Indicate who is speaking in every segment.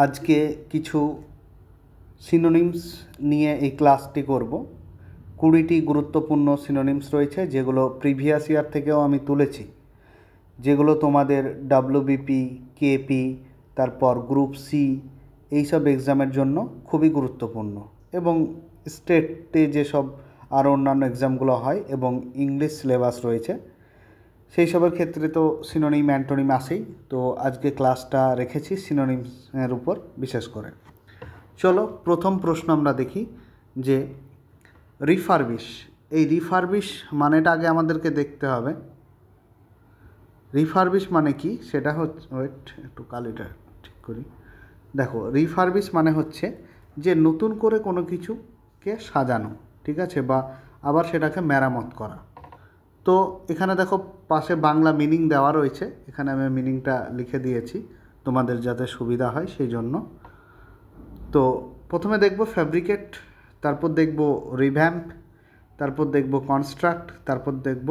Speaker 1: আজকে কিছু সিনোনিমস নিয়ে এই ক্লাসটি করব। 20টি গুরুত্বপূর্ণ সিনোনিমস রয়েছে যেগুলো প্রিভিয়াস ইয়ার থেকেও আমি তুলেছি, যেগুলো তোমাদের ডাব্লিউবিপি, কেপি, তারপর গ্রুপ সি এইসব এক্সামের জন্য খুবই গুরুত্বপূর্ণ, এবং স্টেটে যেসব আরও অন্যান্য এক্সামগুলো হয় এবং ইংলিশ সিলেবাস রয়েছে সেই সবের ক্ষেত্রে তো সিনোনিম অ্যান্টোনিম আসেই। তো আজকে ক্লাসটা রেখেছি সিনোনিমসের উপর বিশেষ করে। চলো প্রথম প্রশ্ন আমরা দেখি যে রিফারবিশ। এই রিফারবিশ মানেটা আগে আমাদেরকে দেখতে হবে। রিফারবিশ মানে কি সেটা হচ্ছে, একটু কালিটা ঠিক করি। দেখো, রিফারবিশ মানে হচ্ছে যে নতুন করে কোনো কিছুকে সাজানো, ঠিক আছে, বা আবার সেটাকে মেরামত করা। তো এখানে দেখো পাশে বাংলা মিনিং দেওয়া রয়েছে, এখানে আমি মিনিংটা লিখে দিয়েছি তোমাদের যাতে সুবিধা হয় সেই জন্য। তো প্রথমে দেখব ফ্যাব্রিকেট, তারপর দেখব রিভ্যাম্প, তারপর দেখব কনস্ট্রাক্ট, তারপর দেখব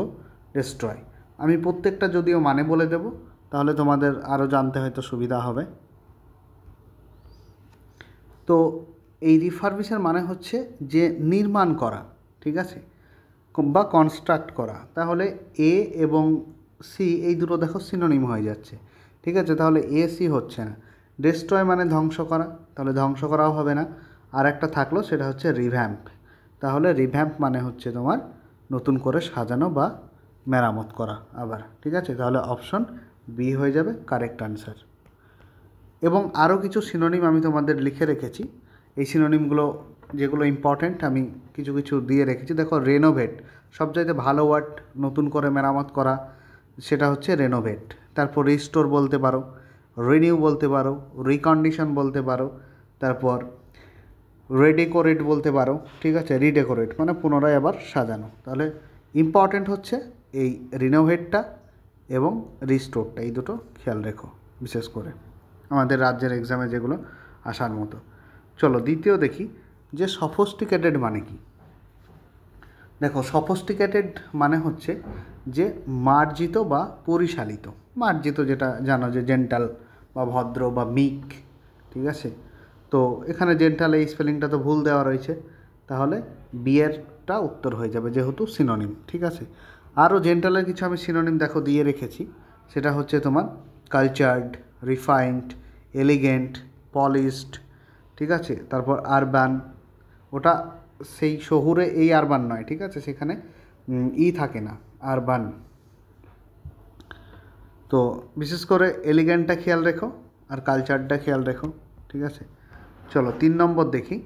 Speaker 1: ডেস্ট্রয়। আমি প্রত্যেকটা যদিও মানে বলে দেব, তাহলে তোমাদের আরও জানতে হয়তো সুবিধা হবে। তো এই রিফারবিশের মানে হচ্ছে যে নির্মাণ করা, ঠিক আছে, বা কনস্ট্রাক্ট করা। তাহলে এ এবং সি এই দুটো দেখো সিনোনিম হয়ে যাচ্ছে, ঠিক আছে, তাহলে এ সি হচ্ছে না। ডেস্ট্রয় মানে ধ্বংস করা, তাহলে ধ্বংস করাও হবে না। আর একটা থাকলো সেটা হচ্ছে রিভ্যাম্প, তাহলে রিভ্যাম্প মানে হচ্ছে তোমার নতুন করে সাজানো বা মেরামত করা আবার, ঠিক আছে, তাহলে অপশন বি হয়ে যাবে কারেক্ট আনসার। এবং আরও কিছু সিনোনিম আমি তোমাদের লিখে রেখেছি, এই সিনোনিমগুলো যেগুলো ইম্পর্ট্যান্ট আমি কিছু কিছু দিয়ে রেখেছি। দেখো, রেনোভেট সবচাইতে ভালো ওয়ার্ড, নতুন করে মেরামত করা, সেটা হচ্ছে রেনোভেট। তারপর রিস্টোর বলতে পারো, রিনিউ বলতে পারো, রিকন্ডিশন বলতে পারো, তারপর রেডেকোরেট বলতে পারো, ঠিক আছে, রিডেকোরেট মানে পুনরায় আবার সাজানো। তাহলে ইম্পর্ট্যান্ট হচ্ছে এই রিনোভেটটা এবং রিস্টোরটা, এই দুটো খেয়াল রেখো বিশেষ করে আমাদের রাজ্যের এক্সামে যেগুলো আসার মতো। চলো দ্বিতীয় দেখি যে সফিস্টিকেটেড মানে কি। দেখো, সফিস্টিকেটেড মানে হচ্ছে যে মার্জিত বা পরিশালিত। মার্জিত যেটা জানো যে জেন্টাল বা ভদ্র বা মিক, ঠিক আছে। তো এখানে জেন্টাল এই স্পেলিংটা তো ভুল দেওয়া রয়েছে, তাহলে বিয়েরটা উত্তর হয়ে যাবে যেহেতু সিনোনিম, ঠিক আছে। আরও জেন্টালের কিছু আমি সিনোনিম দেখো দিয়ে রেখেছি, সেটা হচ্ছে তোমার কালচার্ড, রিফাইন্ড, এলিগেন্ট, পলিশড, ঠিক আছে, তারপর আরবান, ওটা সেই শহুরে এই আরবান নয়, ঠিক আছে, সেখানে ই থাকে না, আরবান। তো বিশেষ করে এলিগেন্টটা খেয়াল রেখো আর কালচারটা খেয়াল রেখো, ঠিক আছে। চলো 3 নম্বর দেখি।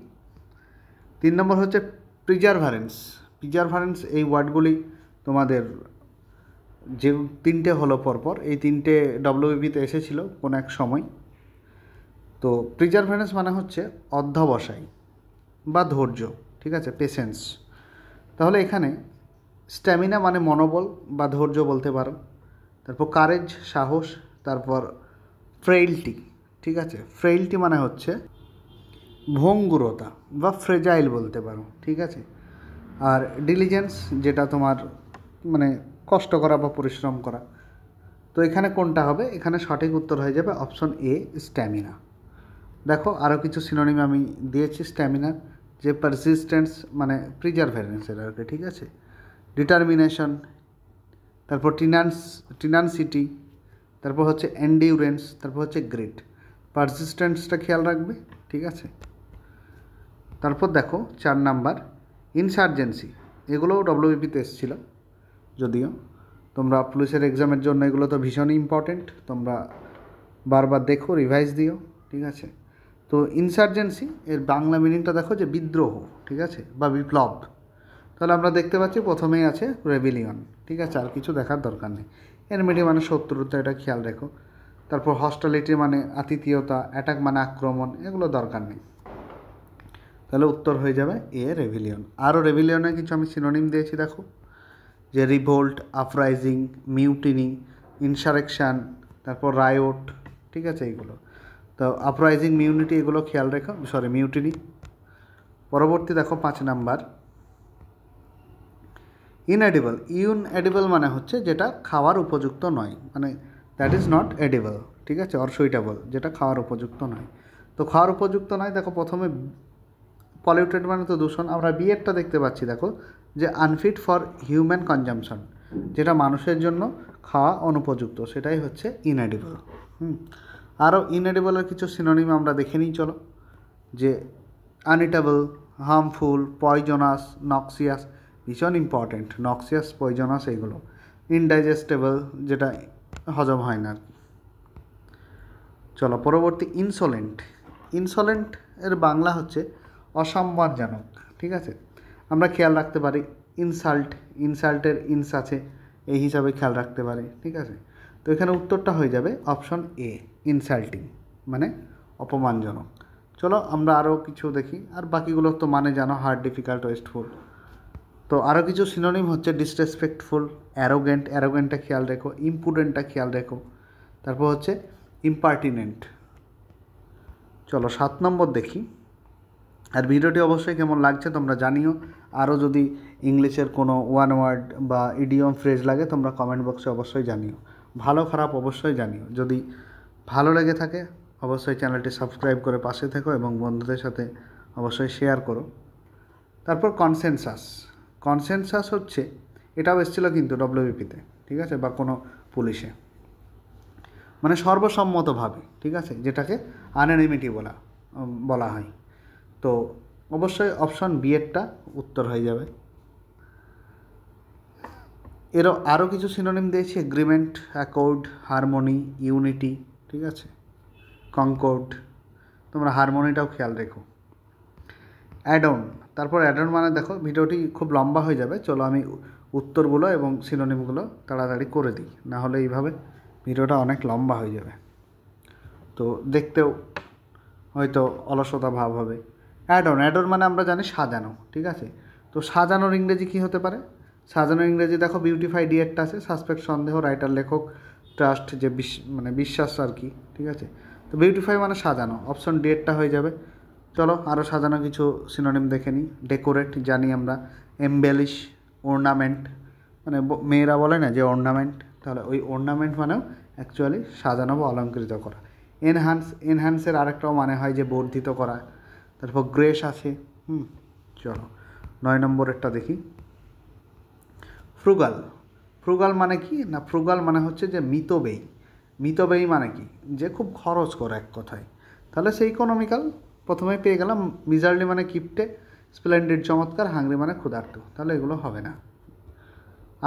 Speaker 1: 3 নম্বর হচ্ছে প্রিজারভারেন্স। প্রিজারভারেন্স এই ওয়ার্ডগুলি তোমাদের যে 3টে হলো পরপর, এই 3টে ডব্লিউবিপিতে এসেছিলো কোনো এক সময়। তো প্রিজারভারেন্স মানে হচ্ছে অধ্যবসায় বা ধৈর্য, ঠিক আছে, পেশেন্স। তাহলে এখানে স্ট্যামিনা মানে মনোবল বা ধৈর্য বলতে পারো, তারপর কারেজ সাহস, তারপর ফ্রেইলটি, ঠিক আছে, ফ্রেইলটি মানে হচ্ছে ভঙ্গুরতা বা ফ্রেজাইল বলতে পারো, ঠিক আছে। আর ডিলিজেন্স যেটা তোমার মানে কষ্ট করা বা পরিশ্রম করা। তো এখানে কোনটা হবে? এখানে সঠিক উত্তর হয়ে যাবে অপশন এ, স্ট্যামিনা। দেখো আরও কিছু সিনোনিম আমি দিয়েছি স্ট্যামিনার, যে পারসিস্টেন্স মানে প্রিজারভেরেন্সের আর কি, ঠিক আছে, ডিটারমিনেশন, তারপর টিনান্সিটি, তারপর হচ্ছে এন্ডিউরেন্স, তারপর হচ্ছে গ্রিট। পারসিস্টেন্সটা খেয়াল রাখবে, ঠিক আছে। তারপর দেখো 4 নাম্বার ইনসার্জেন্সি, এগুলোও ডব্লিউবিপিতে এসেছিলো যদিও। তোমরা পুলিশের এক্সামের জন্য এগুলো তো ভীষণই ইম্পর্টেন্ট, তোমরা বারবার দেখো, রিভাইজ দিও, ঠিক আছে। তো ইনসার্জেন্সি এর বাংলা মিনিংটা দেখো যে বিদ্রোহ, ঠিক আছে, বা বিপ্লব। তাহলে আমরা দেখতে পাচ্ছি প্রথমেই আছে রেভিলিয়ন, ঠিক আছে, আর কিছু দেখার দরকার নেই। এনমিটি মানে শত্রুতা, এটা খেয়াল রেখো। তারপর হস্টালিটি মানে আতিথেয়তা, অ্যাটাক মানে আক্রমণ, এগুলো দরকার নেই। তাহলে উত্তর হয়ে যাবে এ, রেভিলিয়ন। আরও রেভিলিয়নের কিছু আমি সিনোনিম দিয়েছি দেখো, যে রিভোল্ট, আপরাইজিং, মিউটিনি, ইনসারেকশান, তারপর রায়োট, ঠিক আছে, এইগুলো। তো আপরাইজিং, মিউনিটি এগুলো খেয়াল রেখো, মিউটিনি। পরবর্তী দেখো 5 নাম্বার ইনএডিবল। ইনএডিবল মানে হচ্ছে যেটা খাওয়ার উপযুক্ত নয়, মানে দ্যাট ইজ নট এডিবল, ঠিক আছে, অর সুইটেবল, যেটা খাওয়ার উপযুক্ত নয়। তো খাওয়ার উপযুক্ত নয়। দেখো প্রথমে পলিউটেড মানে তো দূষণ, আমরা বিয়েরটা দেখতে পাচ্ছি দেখো যে আনফিট ফর হিউম্যান কনজামশন, যেটা মানুষের জন্য খাওয়া অনুপযুক্ত, সেটাই হচ্ছে ইনএডিবল। আরও ইনএডিবলের কিছু সিনোনিম আমরা দেখে নিই চলো, যে আনইটেবল, হার্মফুল, পয়জনাস, নক্সিয়াস, ভীষণ ইম্পর্ট্যান্ট, নক্সিয়াস, পয়জনাস এইগুলো। ইনডাইজেস্টেবল, যেটা হজম হয় না আর কি। চলো পরবর্তী ইনসোলেন্ট। ইনসোলেন্ট এর বাংলা হচ্ছে অসম্মানজনক, ঠিক আছে। আমরা খেয়াল রাখতে পারি ইনসাল্ট, ইনসাল্টের ইনস আছে, এই হিসাবে খেয়াল রাখতে পারি, ঠিক আছে। তো এখানে উত্তরটা হয়ে যাবে অপশন এ, ইনসাল্টিং মানে অপমানজনক। চলো আমরা আরও কিছু দেখি, আর বাকিগুলো তো মানে জানো, হার্ড, ডিফিকাল্ট, ওয়েস্টফুল। তো আরও কিছু সিনোনিম হচ্ছে ডিসরেসপেক্টফুল, অ্যারোগেন্ট, অ্যারোগেন্টটা খেয়াল রেখো, ইম্পুডেন্টটা খেয়াল রেখো, তারপর হচ্ছে ইম্পার্টিনেন্ট। চলো 7 নম্বর দেখি। আর ভিডিওটি অবশ্যই কেমন লাগছে তোমরা জানিও। আরও যদি ইংলিশের কোনো ওয়ান ওয়ার্ড বা ইডিয়ম ফ্রেজ লাগে তোমরা কমেন্ট বক্সে অবশ্যই জানিও, ভালো খারাপ অবশ্যই জানিও। যদি ভালো লেগে থাকে অবশ্যই চ্যানেলটি সাবস্ক্রাইব করে পাশে থেকো এবং বন্ধুদের সাথে অবশ্যই শেয়ার করো। তারপর কনসেনসাস। কনসেনসাস হচ্ছে, এটাও এসেছিলো কিন্তু ডব্লিউবিপিতে, ঠিক আছে, বা কোনো পুলিশে, মানে সর্বসম্মতভাবে, ঠিক আছে, যেটাকে আনঅ্যানিমিটি বলা হয়। তো অবশ্যই অপশন বি এরটা উত্তর হয়ে যাবে। এরও আরও কিছু সিনোনিম দিয়েছি, এগ্রিমেন্ট, অ্যাকর্ড, হারমোনি, ইউনিটি, ঠিক আছে, কনকর্ড। তোমরা হারমোনিটাও খেয়াল রেখো। অ্যাডন, তারপর অ্যাডন মানে দেখো ভিডিওটি খুব লম্বা হয়ে যাবে, চলো আমি উত্তরগুলো এবং সিনোনিমগুলো তাড়াতাড়ি করে দিই, না হলে এইভাবে ভিডিওটা অনেক লম্বা হয়ে যাবে, তো দেখতেও হয়তো অলসতা ভাব হবে। অ্যাডন, অ্যাডন মানে আমরা জানি সাজানো, ঠিক আছে। তো সাজানোর ইংরেজি কী হতে পারে? সাজানোর ইংরেজি দেখো বিউটিফাই, ডিএটটা আছে, সাসপেক্ট সন্দেহ, রাইটার লেখক, ট্রাস্ট যে মানে বিশ্বাস আর কি, ঠিক আছে। তো বিউটিফাই মানে সাজানো, অপশন ডিএটটা হয়ে যাবে। চলো আরও সাজানো কিছু সিনোনিম দেখে নিই। ডেকোরেট জানি আমরা, এমবেলিশ, অর্নামেন্ট, মানে মেয়েরা বলে না যে অর্নামেন্ট, তাহলে ওই অর্নামেন্ট মানেও অ্যাকচুয়ালি সাজানো বা অলঙ্কৃত করা। এনহান্স, এনহান্সের আরেকটাও মানে হয় যে বর্ধিত করা। তারপর গ্রেস আছে। চলো 9 নম্বরেরটা দেখি। ফ্রুগাল। ফ্রুগাল মানে কি না, ফ্রুগাল মানে হচ্ছে যে মিতব্যয়ী। মিতব্যয়ী মানে কি, যে খুব খরচ করে এক কথায়, তাহলে সেই ইকোনমিক্যাল প্রথমেই পেয়ে গেলাম। মিজার্লি মানে কিপটে, স্প্লেন্ডিড চমৎকার, হাংরি মানে ক্ষুধার্ত, তাহলে এগুলো হবে না।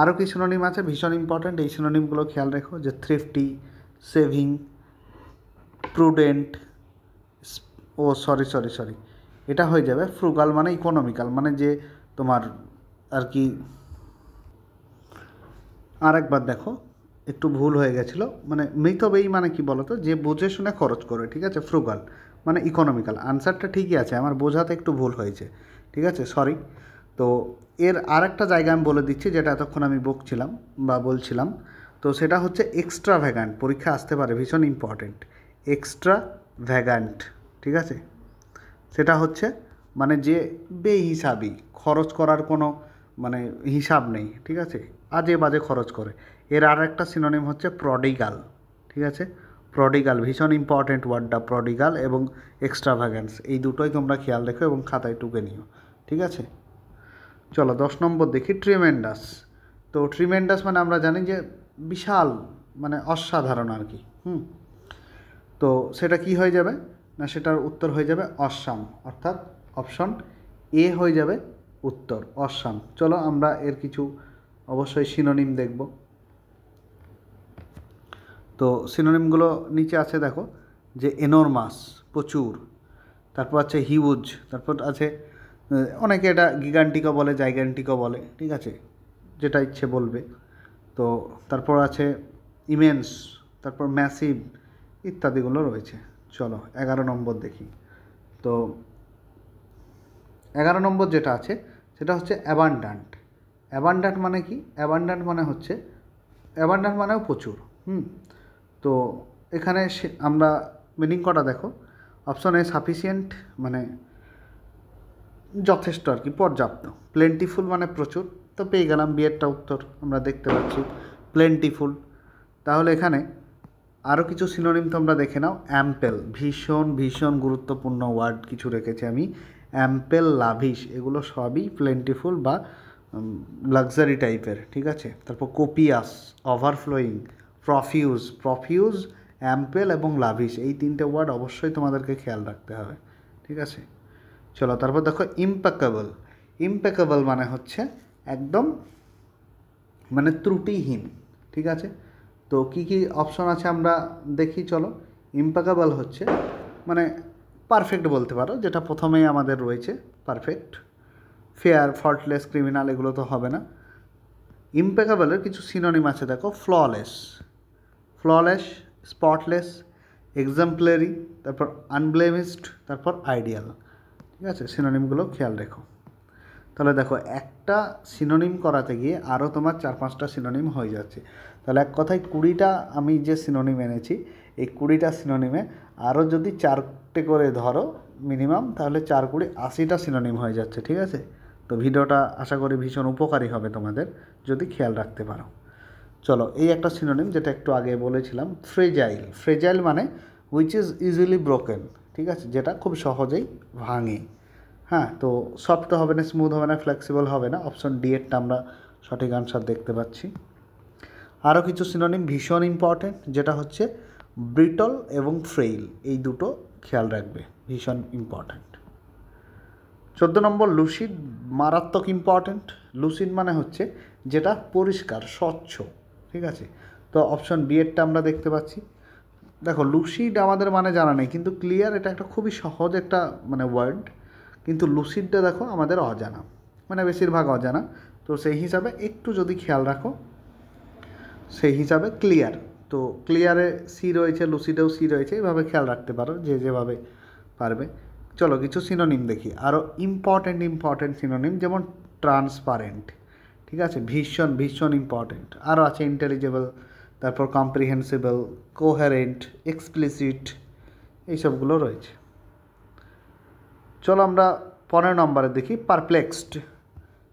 Speaker 1: আরও কি সিনোনিম আছে ভীষণ ইম্পর্ট্যান্ট, এই সিনোনিমগুলো খেয়াল রেখো, যে থ্রিফটি, সেভিং, প্রুডেন্ট, সরি এটা হয়ে যাবে ফ্রুগাল মানে ইকোনমিক্যাল, মানে যে তোমার আর কি, আরেকবার দেখো একটু ভুল হয়ে গেছিলো, মানে মিতব্যয়ী মানে কি বলো তো, যে বুঝে শুনে খরচ করে, ঠিক আছে। ফ্রুগাল মানে ইকোনমিক্যাল, আনসারটা ঠিকই আছে, আমার বোঝাতে একটু ভুল হয়েছে, ঠিক আছে, সরি। তো এর আরেকটা জায়গা আমি বলে দিচ্ছি, যেটা এতক্ষণ আমি বকছিলাম বা বলছিলাম, তো সেটা হচ্ছে এক্সট্রা ভ্যাগান্ট, পরীক্ষা আসতে পারে, ভীষণ ইম্পর্টেন্ট। এক্সট্রা ভ্যাগান্ট, ঠিক আছে, সেটা হচ্ছে মানে যে বেহিসাবি, খরচ করার কোনো মানে হিসাব নেই, ঠিক আছে, আজে বাজে খরচ করে। এর আর একটা সিনোনিম হচ্ছে প্রডিগাল, ঠিক আছে। প্রডিগাল ভীষণ ইম্পর্টেন্ট ওয়ার্ডটা, প্রডিগাল এবং এক্সট্রাভ্যাগান্স, এই দুটোই তোমরা খেয়াল রেখো এবং খাতায় টুকে নিও, ঠিক আছে। চলো 10 নম্বর দেখি। ট্রিমেন্ডাস। তো ট্রিমেন্ডাস মানে আমরা জানি যে বিশাল, মানে অসাধারণ আর কি। তো সেটা কি হয়ে যাবে না, সেটার উত্তর হয়ে যাবে অসাম, অর্থাৎ অপশন এ হয়ে যাবে উত্তর, অসাম। চলো আমরা এর কিছু অবশ্যই সিনোনিম দেখব। তো সিনোনিমগুলো নিচে আছে দেখো, যে এনরমাস প্রচুর, তারপর আছে হিউজ, তারপর আছে অনেকে এটা গিগান্টিকও বলে, জাইগ্যান্টিকও বলে, ঠিক আছে, যেটা ইচ্ছে বলবে। তো তারপর আছে ইমেন্স, তারপর ম্যাসিভ ইত্যাদিগুলো রয়েছে। চলো 11 নম্বর দেখি। তো 11 নম্বর যেটা আছে সেটা হচ্ছে অ্যাবান্ডান্ট। অ্যাবান্ডান্ট মানে কি? অ্যাবান্ডান্ট মানে হচ্ছে, অ্যাবান্ডান্ট মানেও প্রচুর। তো এখানে আমরা মিনিং কটা দেখো। অপশন এ সাফিসিয়েন্ট মানে যথেষ্ট আর কি, পর্যাপ্ত। প্লেন্টিফুল মানে প্রচুর, তো পেয়ে গেলাম বিয়েরটা উত্তর আমরা দেখতে পাচ্ছি, প্লেন্টিফুল। তাহলে এখানে আরও কিছু সিনোনিম তোমরা দেখে নাও। অ্যাম্পেল, ভীষণ ভীষণ গুরুত্বপূর্ণ ওয়ার্ড কিছু রেখেছি আমি। অ্যাম্পেল, লাভিশ, এগুলো সবই প্লেন্টিফুল বা লাক্সারি টাইপের, ঠিক আছে। তারপর কোপিয়াস, ওভারফ্লোয়িং, প্রফিউজ। প্রফিউজ, অ্যাম্পেল এবং লাভিশ, এই তিনটে ওয়ার্ড অবশ্যই তোমাদেরকে খেয়াল রাখতে হবে, ঠিক আছে। চলো তারপর দেখো ইম্প্যাকেবল। ইম্প্যাকেবল মানে হচ্ছে একদম মানে ত্রুটিহীন, ঠিক আছে। তো কী কী অপশন আছে আমরা দেখি, চলো। ইম্প্যাকেবল হচ্ছে মানে পারফেক্ট বলতে পারো, যেটা প্রথমেই আমাদের রয়েছে পারফেক্ট। ফেয়ার, ফল্টলেস, ক্রিমিনাল এগুলো তো হবে না। ইম্প্যাকেবলের কিছু সিনোনিম আছে দেখো। ফ্ললেস, ফ্ললেস, স্পটলেস, এক্সাম্পলারি, তারপর আনব্লেমিশড, তারপর আইডিয়াল, ঠিক আছে। সিনোনিমগুলো খেয়াল রেখো। তাহলে দেখো একটা সিনোনিম করাতে গিয়ে আরও তোমার 4-5টা সিনোনিম হয়ে যাচ্ছে। তাহলে এক কথায় 20টা আমি যে সিনোনিম এনেছি, এই 20টা সিনোনিমে আরও যদি 4টে করে ধরো মিনিমাম, তাহলে 4×20 80টা সিনোনিম হয়ে যাচ্ছে, ঠিক আছে। তো ভিডিওটা আশা করি ভীষণ উপকারী হবে তোমাদের যদি খেয়াল রাখতে পারো। চলো, এই একটা সিনোনিম যেটা একটু আগে বলেছিলাম, ফ্রেজাইল। ফ্রেজাইল মানে হুইচ ইজ ইজিলি ব্রোকেন, ঠিক আছে, যেটা খুব সহজেই ভাঙে। হ্যাঁ, তো সফট হবে না, স্মুথ হবে না, ফ্লেক্সিবল হবে না। অপশন ডি এরটা আমরা সঠিক আনসার দেখতে পাচ্ছি। আরও কিছু সিনোনিম ভীষণ ইম্পর্টেন্ট, যেটা হচ্ছে ব্রিটল এবং ফ্রেইল, এই দুটো খেয়াল রাখবে, ভীষণ ইম্পর্ট্যান্ট। 14 নম্বর লুসিড, মারাত্মক ইম্পর্ট্যান্ট। লুসিড মানে হচ্ছে যেটা পরিষ্কার, স্বচ্ছ, ঠিক আছে। তো অপশন বি এরটা আমরা দেখতে পাচ্ছি। দেখো লুসিড আমাদের মানে জানা নেই, কিন্তু ক্লিয়ার এটা একটা খুবই সহজ একটা মানে ওয়ার্ড, কিন্তু লুসিডটা দেখো আমাদের অজানা, মানে বেশিরভাগ অজানা। তো সেই হিসাবে একটু যদি খেয়াল রাখো, সেই হিসাবে ক্লিয়ার, তো ক্লিয়ারে সি রয়েছে, লুসিডেও সি রয়েছে, এইভাবে খেয়াল রাখতে পারো যে যেভাবে পারবে। চলো কিছু সিনোনিম দেখি, আরও ইম্পর্টেন্ট সিনোনিম, যেমন ট্রান্সপারেন্ট, ঠিক আছে, ভীষণ ভীষণ ইম্পর্টেন্ট। আরও আছে ইন্টেলিজেবল, তারপর কম্প্রিহেন্সিবল, কোহেরেন্ট, এক্সপ্লিসিট, এইসবগুলো রয়েছে। চলো আমরা 15 নম্বরে দেখি পারপ্লেক্সড।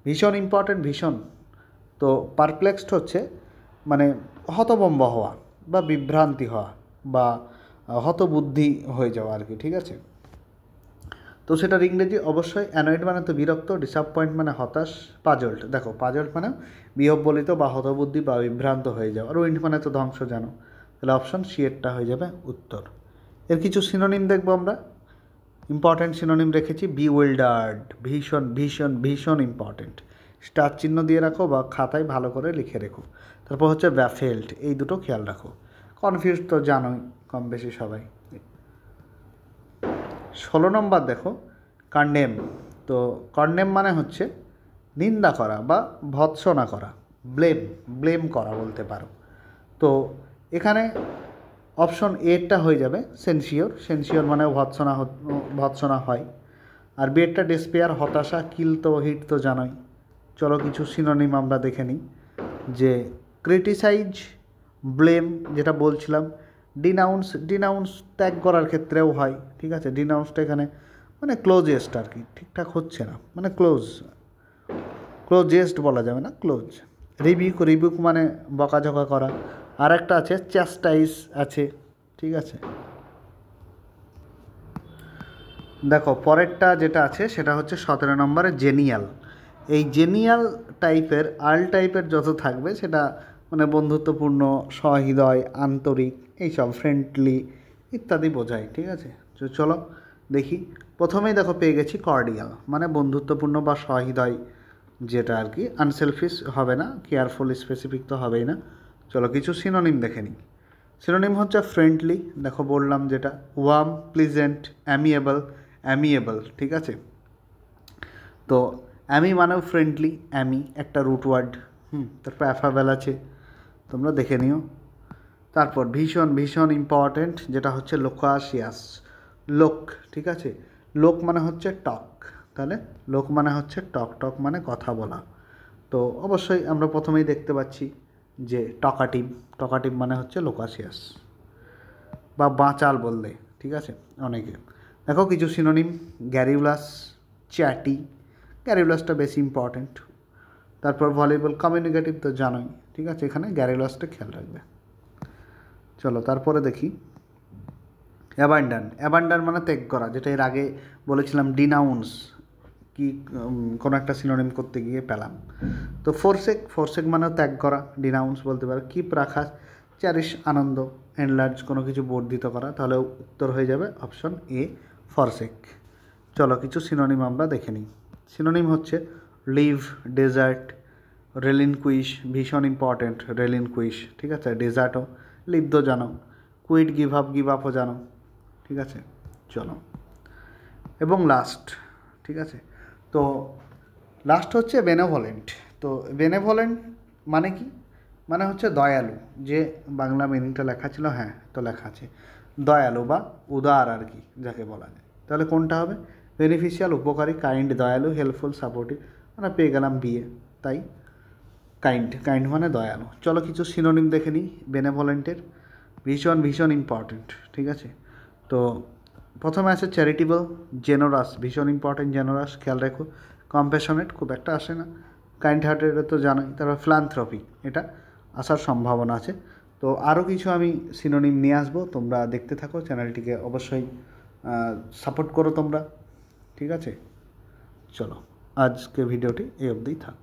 Speaker 1: ভীষণ ইম্পর্টেন্ট, ভীষণ। তো পারপ্লেক্সড হচ্ছে মানে হতভম্ব হওয়া বা বিভ্রান্তি হওয়া বা হতবুদ্ধি হয়ে যাওয়া আর কি, ঠিক আছে। তো সেটার ইংরেজি অবশ্যই অ্যানয়েড মানে তো বিরক্ত, ডিসঅ্যাপয়েন্ট মানে হতাশ, পাজল্ড, দেখো পাজল্ড মানে বিহ্বলিত বা হতবুদ্ধি বা বিভ্রান্ত হয়ে যাওয়া, রুইন্ড মানে তো ধ্বংস জানো। তাহলে অপশন সি এরটা হয়ে যাবে উত্তর। এর কিছু সিনোনিম দেখবো আমরা। ইম্পর্ট্যান্ট সিনোনিম রেখেছি বিউইল্ডার্ড, ভীষণ ভীষণ ভীষণ ইম্পর্ট্যান্ট, স্টার চিহ্ন দিয়ে রাখো বা খাতায় ভালো করে লিখে রেখো। তারপর হচ্ছে ব্যাফেল্ড, এই দুটো খেয়াল রাখো। কনফিউজ তো জানোই কম বেশি সবাই। 16 নম্বর দেখো কন্ডেম। তো কন্ডেম মানে হচ্ছে নিন্দা করা বা ভৎসনা করা, ব্লেম করা বলতে পারো। তো এখানে অপশন এরটা হয়ে যাবে সেন্সিওর মানে ভৎসনা হয়। আর বি এরটা ডেসপেয়ার, হতাশা, কিল তো হিট তো জানোই। চলো কিছু সিনোনিম আমরা দেখে নিই, যে ক্রিটিসাইজ, ব্লেম যেটা বলছিলাম, ডিনাউন্স ত্যাগ করার ক্ষেত্রেও হয়, ঠিক আছে। ডিনাউন্সটা এখানে মানে ক্লোজেস্ট আর কি, ঠিকঠাক হচ্ছে না, মানে ক্লোজেস্ট বলা যাবে না, ক্লোজ। রিবিউক মানে বকাঝকা করা। আর একটা আছে চ্যাস্টাইজ আছে, ঠিক আছে। দেখো পরেরটা যেটা আছে সেটা হচ্ছে 17 নম্বরে জেনিয়াল। এই জেনিয়াল টাইপের টাইপের যত থাকবে সেটা মানে বন্ধুত্বপূর্ণ, সহৃদয়, আন্তরিক, এইসব ফ্রেন্ডলি ইত্যাদি বোঝায়, ঠিক আছে। তো চলো দেখি, প্রথমেই দেখো পেয়ে গেছি কর্ডিয়াল, মানে বন্ধুত্বপূর্ণ বা সহৃদয়, যেটা আর কি আনসেলফিশ হবে না, কেয়ারফুল, স্পেসিফিক তো হবেই না। চলো কিছু সিনোনিম দেখে নিই। সিনোনিম হচ্ছে ফ্রেন্ডলি, দেখো বললাম যেটা, ওয়ার্ম, প্লিজেন্ট, অ্যামিয়েবল, ঠিক আছে। তো অ্যামি মানেও ফ্রেন্ডলি, অ্যামি একটা রুট ওয়ার্ড, তারপর অ্যাফাবেল আছে, তোমরা দেখে নিও। তারপর ভীষণ ভীষণ ইম্পর্ট্যান্ট যেটা হচ্ছে লোকাসিয়াস, লোক, ঠিক আছে। লোক মানে হচ্ছে টক, তাহলে লোক মানে হচ্ছে টক মানে কথা বলা। তো অবশ্যই আমরা প্রথমেই দেখতে পাচ্ছি যে টকাটিভ মানে হচ্ছে লোকাসিয়াস বা বাঁচাল বললে, ঠিক আছে অনেকে। দেখো কিছু সিনোনিম, গ্যারিউলাস, চ্যাটি, গ্যারিউলাসটা বেশি ইম্পর্ট্যান্ট। তারপর ভলিবল, কমিউনিকেটিভ তো জানোই, ঠিক আছে, এখানে গ্যারিউলাসটা খেয়াল রাখবে। চলো তারপরে দেখি অ্যাবান্ডান। অ্যাবান্ডান মানে ত্যাগ করা, যেটা এর আগে বলেছিলাম ডিনাউন্স, কি কোনো একটা সিনোনিম করতে গিয়ে পেলাম। তো ফোরসেক, ফোরসেক মানেও ত্যাগ করা, ডিনাউন্স বলতে পারো। কিপ রাখা, চ্যারিশ আনন্দ, এনলার্জ কোনো কিছু বর্ধিত করা, তাহলে উত্তর হয়ে যাবে অপশন এ ফরসেক। চলো কিছু সিনোনিম আমরা দেখে নিই। সিনোনিম হচ্ছে লিভ, ডেজার্ট, রেলিনকুইশ, ভীষণ ইম্পর্টেন্ট রেলিনকুইশ, ঠিক আছে, ডেজার্টও, লিপ্ত জানো, কুইট, গিভ আপও জানো, ঠিক আছে। চলো এবং লাস্ট, ঠিক আছে, তো লাস্ট হচ্ছে বেনেভোলেন্ট। তো বেনেভোলেন্ট মানে কি, মানে হচ্ছে দয়ালু, যে বাংলা মিনিংটা লেখা ছিল, হ্যাঁ তো লেখা আছে দয়ালু বা উদার আর কি যাকে বলা যায়। তাহলে কোনটা হবে, বেনিফিশিয়াল উপকারী, কাইন্ড দয়ালু, হেল্পফুল সাপোর্টিভ, মানে পেয়ে গেলাম বিয়ে, তাই কাইন্ড, কাইন্ড মানে দয়ালু। চলো কিছু সিনোনিম দেখে নিই বেনেভোলেন্টের। ভীষণ ইম্পর্টেন্ট, ঠিক আছে। তো প্রথমে আছে চ্যারিটেবল, জেনারাস, ভীষণ ইম্পর্টেন্ট জেনারাস, খেয়াল রেখো। কম্প্যাশনেট খুব একটা আসে না, কাইন্ড হার্টেড তো জানোই। তারপর ফিলান্থ্রপিক, এটা আসার সম্ভাবনা আছে। তো আরও কিছু আমি সিনোনিম নিয়ে আসবো, তোমরা দেখতে থাকো, চ্যানেলটিকে অবশ্যই সাপোর্ট করো তোমরা, ঠিক আছে। চলো আজকে ভিডিওটি এই অবধিই থাক।